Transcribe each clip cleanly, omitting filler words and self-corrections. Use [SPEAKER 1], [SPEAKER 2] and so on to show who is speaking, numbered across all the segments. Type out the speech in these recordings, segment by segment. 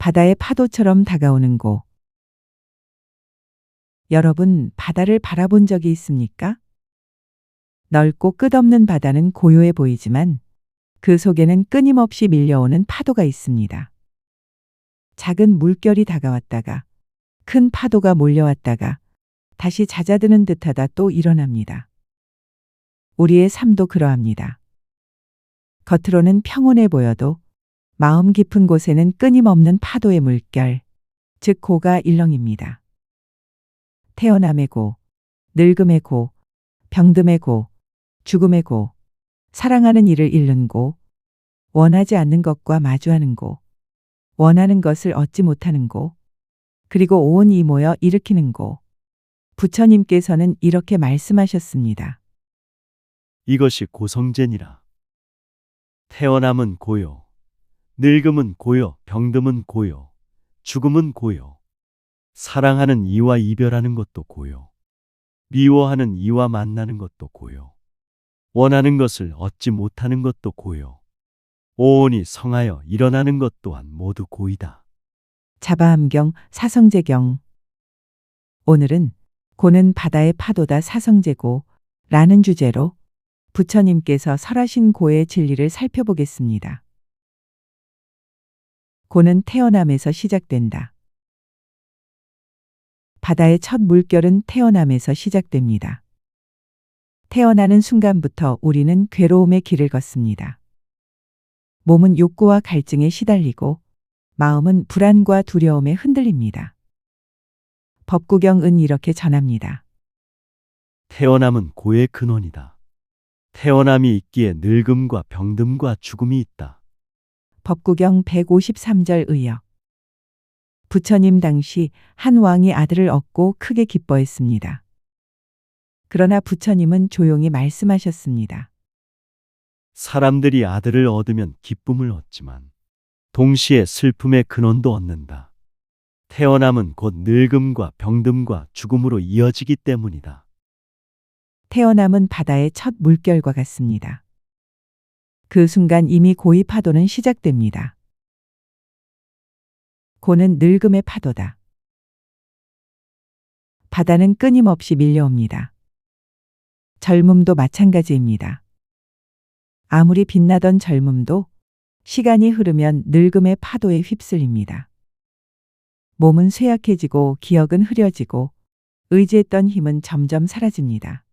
[SPEAKER 1] 바다의 파도처럼 다가오는 곳. 여러분, 바다를 바라본 적이 있습니까? 넓고 끝없는 바다는 고요해 보이지만 그 속에는 끊임없이 밀려오는 파도가 있습니다. 작은 물결이 다가왔다가 큰 파도가 몰려왔다가 다시 잦아드는 듯하다 또 일어납니다. 우리의 삶도 그러합니다. 겉으로는 평온해 보여도 마음 깊은 곳에는 끊임없는 파도의 물결, 즉 고가 일렁입니다. 태어남의 고, 늙음의 고, 병듦의 고, 죽음의 고, 사랑하는 이를 잃는 고, 원하지 않는 것과 마주하는 고, 원하는 것을 얻지 못하는 고, 그리고 온 이 모여 일으키는 고. 부처님께서는 이렇게 말씀하셨습니다.
[SPEAKER 2] 이것이 고성제니라. 태어남은 고요, 늙음은 고요, 병듦은 고요, 죽음은 고요. 사랑하는 이와 이별하는 것도 고요. 미워하는 이와 만나는 것도 고요. 원하는 것을 얻지 못하는 것도 고요. 오온이 성하여 일어나는 것 또한 모두 고이다.
[SPEAKER 1] 자바암경 사성제경. 오늘은 고는 바다의 파도다 사성제고 라는 주제로 부처님께서 설하신 고의 진리를 살펴보겠습니다. 고는 태어남에서 시작된다. 바다의 첫 물결은 태어남에서 시작됩니다. 태어나는 순간부터 우리는 괴로움의 길을 걷습니다. 몸은 욕구와 갈증에 시달리고 마음은 불안과 두려움에 흔들립니다. 법구경은 이렇게 전합니다.
[SPEAKER 2] 태어남은 고의 근원이다. 태어남이 있기에 늙음과 병듦과 죽음이 있다.
[SPEAKER 1] 법구경 153절 의역. 부처님 당시 한 왕이 아들을 얻고 크게 기뻐했습니다. 그러나 부처님은 조용히 말씀하셨습니다.
[SPEAKER 2] 사람들이 아들을 얻으면 기쁨을 얻지만 동시에 슬픔의 근원도 얻는다. 태어남은 곧 늙음과 병듦과 죽음으로 이어지기 때문이다.
[SPEAKER 1] 태어남은 바다의 첫 물결과 같습니다. 그 순간 이미 고의 파도는 시작됩니다. 고는 늙음의 파도다. 바다는 끊임없이 밀려옵니다. 젊음도 마찬가지입니다. 아무리 빛나던 젊음도 시간이 흐르면 늙음의 파도에 휩쓸립니다. 몸은 쇠약해지고 기억은 흐려지고 의지했던 힘은 점점 사라집니다.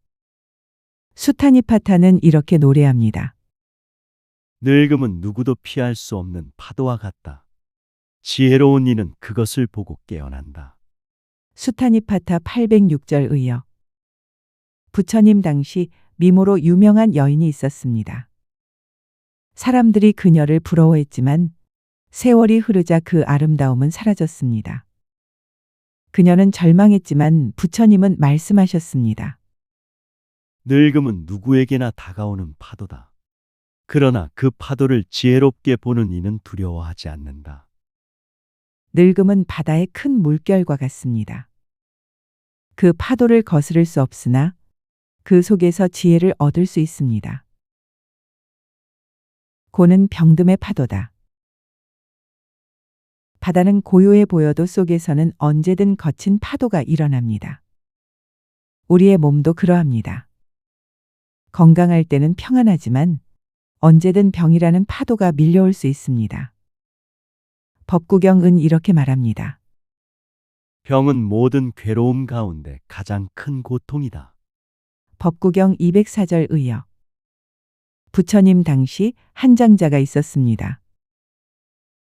[SPEAKER 1] 수타니파타는 이렇게 노래합니다.
[SPEAKER 2] 늙음은 누구도 피할 수 없는 파도와 같다. 지혜로운 이는 그것을 보고 깨어난다.
[SPEAKER 1] 수타니파타 806절 의역. 부처님 당시 미모로 유명한 여인이 있었습니다. 사람들이 그녀를 부러워했지만 세월이 흐르자 그 아름다움은 사라졌습니다. 그녀는 절망했지만 부처님은 말씀하셨습니다.
[SPEAKER 2] 늙음은 누구에게나 다가오는 파도다. 그러나 그 파도를 지혜롭게 보는 이는 두려워하지 않는다.
[SPEAKER 1] 늙음은 바다의 큰 물결과 같습니다. 그 파도를 거스를 수 없으나 그 속에서 지혜를 얻을 수 있습니다. 고는 병듦의 파도다. 바다는 고요해 보여도 속에서는 언제든 거친 파도가 일어납니다. 우리의 몸도 그러합니다. 건강할 때는 평안하지만 언제든 병이라는 파도가 밀려올 수 있습니다. 법구경은 이렇게 말합니다.
[SPEAKER 2] 병은 모든 괴로움 가운데 가장 큰 고통이다.
[SPEAKER 1] 법구경 204절 의역. 부처님 당시 한 장자가 있었습니다.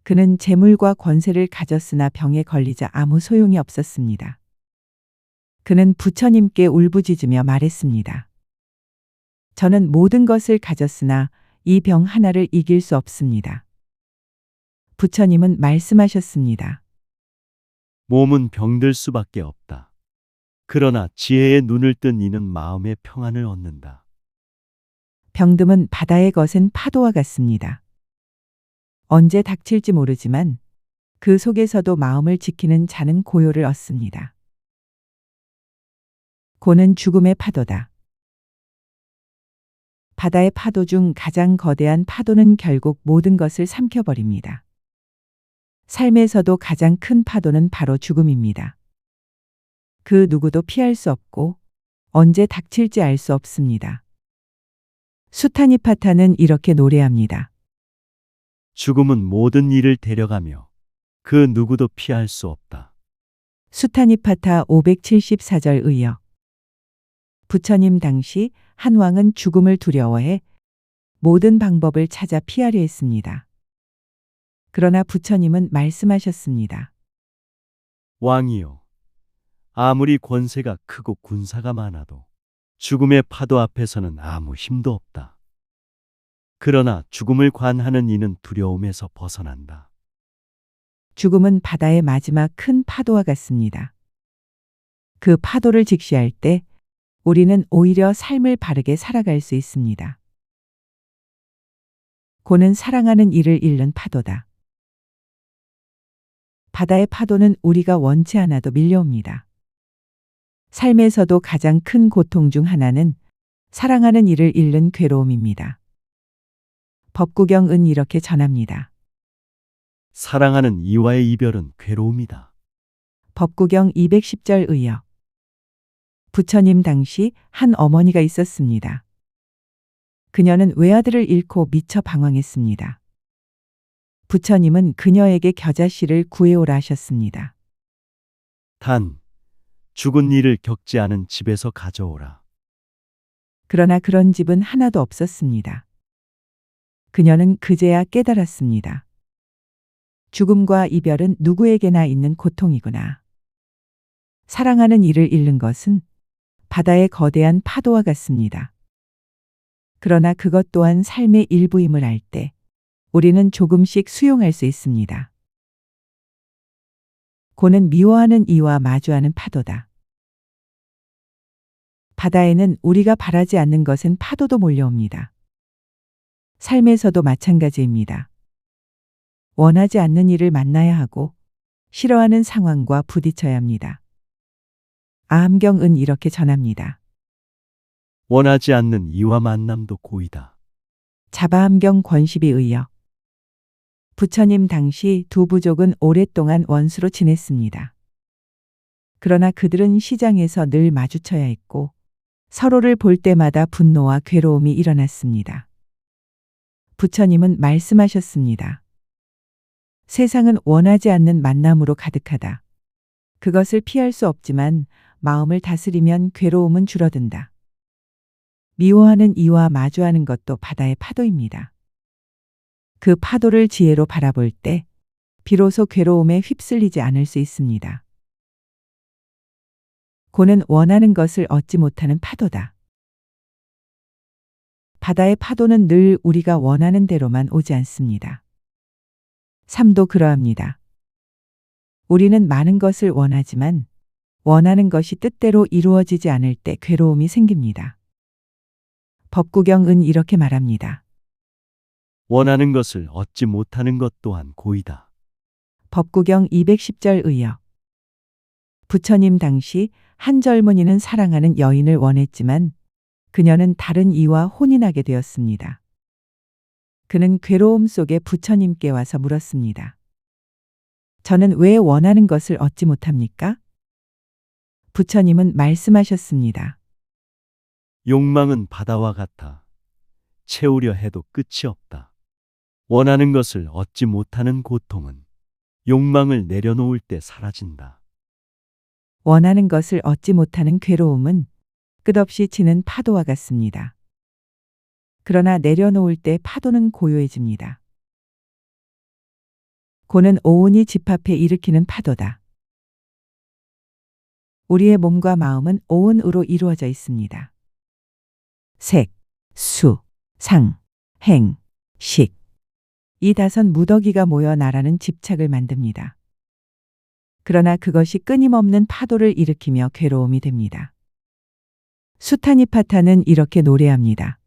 [SPEAKER 1] 그는 재물과 권세를 가졌으나 병에 걸리자 아무 소용이 없었습니다. 그는 부처님께 울부짖으며 말했습니다. 저는 모든 것을 가졌으나 이 병 하나를 이길 수 없습니다. 부처님은 말씀하셨습니다.
[SPEAKER 2] 몸은 병들 수밖에 없다. 그러나 지혜의 눈을 뜬 이는 마음의 평안을 얻는다.
[SPEAKER 1] 병듦은 바다에 거센 파도와 같습니다. 언제 닥칠지 모르지만 그 속에서도 마음을 지키는 자는 고요를 얻습니다. 고는 죽음의 파도다. 바다의 파도 중 가장 거대한 파도는 결국 모든 것을 삼켜버립니다. 삶에서도 가장 큰 파도는 바로 죽음입니다. 그 누구도 피할 수 없고 언제 닥칠지 알 수 없습니다. 수타니파타는 이렇게 노래합니다.
[SPEAKER 2] 죽음은 모든 일을 데려가며 그 누구도 피할 수 없다.
[SPEAKER 1] 수타니파타 574절 의역. 부처님 당시 한 왕은 죽음을 두려워해 모든 방법을 찾아 피하려 했습니다. 그러나 부처님은 말씀하셨습니다.
[SPEAKER 2] 왕이요. 아무리 권세가 크고 군사가 많아도 죽음의 파도 앞에서는 아무 힘도 없다. 그러나 죽음을 관하는 이는 두려움에서 벗어난다.
[SPEAKER 1] 죽음은 바다의 마지막 큰 파도와 같습니다. 그 파도를 직시할 때 우리는 오히려 삶을 바르게 살아갈 수 있습니다. 고는 사랑하는 이를 잃는 파도다. 바다의 파도는 우리가 원치 않아도 밀려옵니다. 삶에서도 가장 큰 고통 중 하나는 사랑하는 이를 잃는 괴로움입니다. 법구경은 이렇게 전합니다.
[SPEAKER 2] 사랑하는 이와의 이별은 괴로움이다.
[SPEAKER 1] 법구경 210절 의역. 부처님 당시 한 어머니가 있었습니다. 그녀는 외아들을 잃고 미처 방황했습니다. 부처님은 그녀에게 겨자씨를 구해오라 하셨습니다.
[SPEAKER 2] 단, 죽은 이를 겪지 않은 집에서 가져오라.
[SPEAKER 1] 그러나 그런 집은 하나도 없었습니다. 그녀는 그제야 깨달았습니다. 죽음과 이별은 누구에게나 있는 고통이구나. 사랑하는 이를 잃는 것은 바다의 거대한 파도와 같습니다. 그러나 그것 또한 삶의 일부임을 알 때 우리는 조금씩 수용할 수 있습니다. 고는 미워하는 이와 마주하는 파도다. 바다에는 우리가 바라지 않는 것엔 파도도 몰려옵니다. 삶에서도 마찬가지입니다. 원하지 않는 일을 만나야 하고 싫어하는 상황과 부딪혀야 합니다. 아함경은 이렇게 전합니다.
[SPEAKER 2] 원하지 않는 이와 만남도 고이다.
[SPEAKER 1] 자바함경 권십이 의역. 부처님 당시 두 부족은 오랫동안 원수로 지냈습니다. 그러나 그들은 시장에서 늘 마주쳐야 했고 서로를 볼 때마다 분노와 괴로움이 일어났습니다. 부처님은 말씀하셨습니다. 세상은 원하지 않는 만남으로 가득하다. 그것을 피할 수 없지만 마음을 다스리면 괴로움은 줄어든다. 미워하는 이와 마주하는 것도 바다의 파도입니다. 그 파도를 지혜로 바라볼 때 비로소 괴로움에 휩쓸리지 않을 수 있습니다. 고는 원하는 것을 얻지 못하는 파도다. 바다의 파도는 늘 우리가 원하는 대로만 오지 않습니다. 삶도 그러합니다. 우리는 많은 것을 원하지만 원하는 것이 뜻대로 이루어지지 않을 때 괴로움이 생깁니다. 법구경은 이렇게 말합니다.
[SPEAKER 2] 원하는 것을 얻지 못하는 것 또한 고이다.
[SPEAKER 1] 법구경 210절 의역. 부처님 당시 한 젊은이는 사랑하는 여인을 원했지만 그녀는 다른 이와 혼인하게 되었습니다. 그는 괴로움 속에 부처님께 와서 물었습니다. 저는 왜 원하는 것을 얻지 못합니까? 부처님은 말씀하셨습니다.
[SPEAKER 2] 욕망은 바다와 같아. 채우려 해도 끝이 없다. 원하는 것을 얻지 못하는 고통은 욕망을 내려놓을 때 사라진다.
[SPEAKER 1] 원하는 것을 얻지 못하는 괴로움은 끝없이 치는 파도와 같습니다. 그러나 내려놓을 때 파도는 고요해집니다. 고는 오온이 집합해 일으키는 파도다. 우리의 몸과 마음은 오온으로 이루어져 있습니다. 색, 수, 상, 행, 식. 이 다섯 무더기가 모여 나라는 집착을 만듭니다. 그러나 그것이 끊임없는 파도를 일으키며 괴로움이 됩니다. 수타니파타는 이렇게 노래합니다.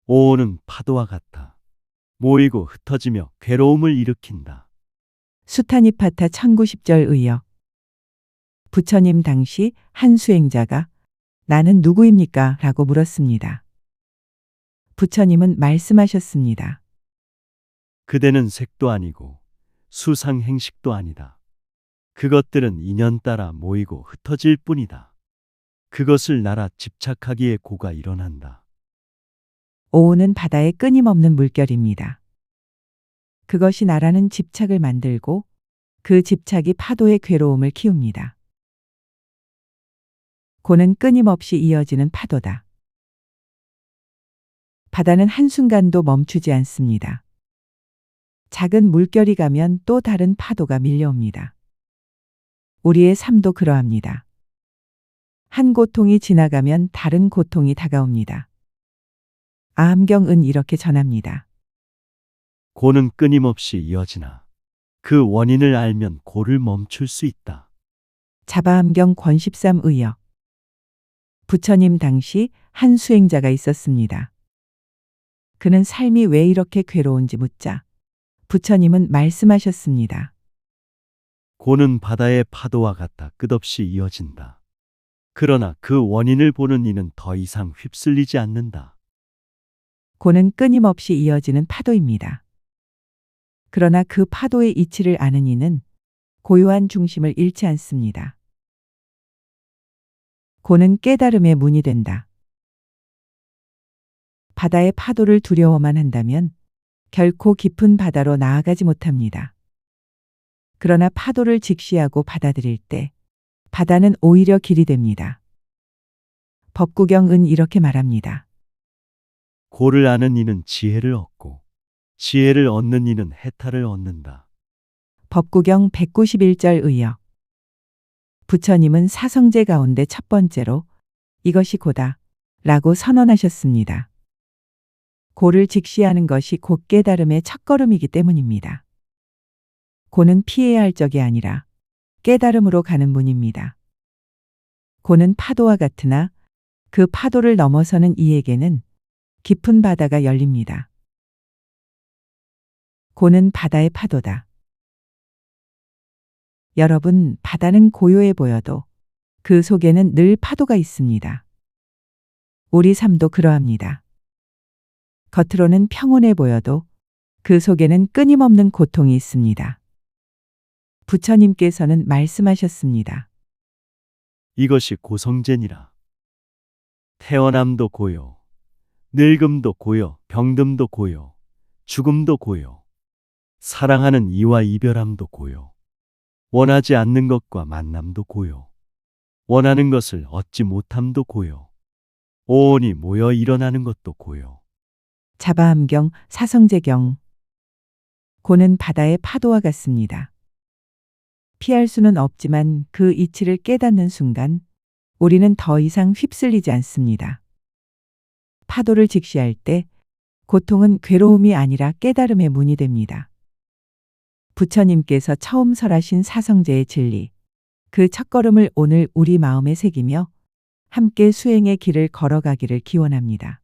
[SPEAKER 2] 오온은 파도와 같아. 모이고 흩어지며 괴로움을 일으킨다.
[SPEAKER 1] 수타니파타 1090절 의역. 부처님 당시 한 수행자가 나는 누구입니까? 라고 물었습니다. 부처님은 말씀하셨습니다.
[SPEAKER 2] 그대는 색도 아니고 수상 행식도 아니다. 그것들은 인연 따라 모이고 흩어질 뿐이다. 그것을 날아 집착하기에 고가 일어난다.
[SPEAKER 1] 오온은 바다의 끊임없는 물결입니다. 그것이 나라는 집착을 만들고 그 집착이 파도의 괴로움을 키웁니다. 고는 끊임없이 이어지는 파도다. 바다는 한순간도 멈추지 않습니다. 작은 물결이 가면 또 다른 파도가 밀려옵니다. 우리의 삶도 그러합니다. 한 고통이 지나가면 다른 고통이 다가옵니다. 아함경은 이렇게 전합니다.
[SPEAKER 2] 고는 끊임없이 이어지나 그 원인을 알면 고를 멈출 수 있다.
[SPEAKER 1] 자바암경 권십삼 의역. 부처님 당시 한 수행자가 있었습니다. 그는 삶이 왜 이렇게 괴로운지 묻자 부처님은 말씀하셨습니다.
[SPEAKER 2] 고는 바다의 파도와 같아 끝없이 이어진다. 그러나 그 원인을 보는 이는 더 이상 휩쓸리지 않는다.
[SPEAKER 1] 고는 끊임없이 이어지는 파도입니다. 그러나 그 파도의 이치를 아는 이는 고요한 중심을 잃지 않습니다. 고는 깨달음의 문이 된다. 바다의 파도를 두려워만 한다면 결코 깊은 바다로 나아가지 못합니다. 그러나 파도를 직시하고 받아들일 때 바다는 오히려 길이 됩니다. 법구경은 이렇게 말합니다.
[SPEAKER 2] 고를 아는 이는 지혜를 얻고 지혜를 얻는 이는 해탈을 얻는다.
[SPEAKER 1] 법구경 191절 의역. 부처님은 사성제 가운데 첫 번째로 이것이 고다 라고 선언하셨습니다. 고를 직시하는 것이 곧 깨달음의 첫걸음이기 때문입니다. 고는 피해야 할 적이 아니라 깨달음으로 가는 문입니다. 고는 파도와 같으나 그 파도를 넘어서는 이에게는 깊은 바다가 열립니다. 고는 바다의 파도다. 여러분, 바다는 고요해 보여도 그 속에는 늘 파도가 있습니다. 우리 삶도 그러합니다. 겉으로는 평온해 보여도 그 속에는 끊임없는 고통이 있습니다. 부처님께서는 말씀하셨습니다.
[SPEAKER 2] 이것이 고성제니라. 태어남도 고요, 늙음도 고요, 병듦도 고요, 죽음도 고요, 사랑하는 이와 이별함도 고요, 원하지 않는 것과 만남도 고요, 원하는 것을 얻지 못함도 고요, 오온이 모여 일어나는 것도 고요.
[SPEAKER 1] 자바암경, 사성제경. 고는 바다의 파도와 같습니다. 피할 수는 없지만 그 이치를 깨닫는 순간 우리는 더 이상 휩쓸리지 않습니다. 파도를 직시할 때 고통은 괴로움이 아니라 깨달음의 문이 됩니다. 부처님께서 처음 설하신 사성제의 진리, 그 첫걸음을 오늘 우리 마음에 새기며 함께 수행의 길을 걸어가기를 기원합니다.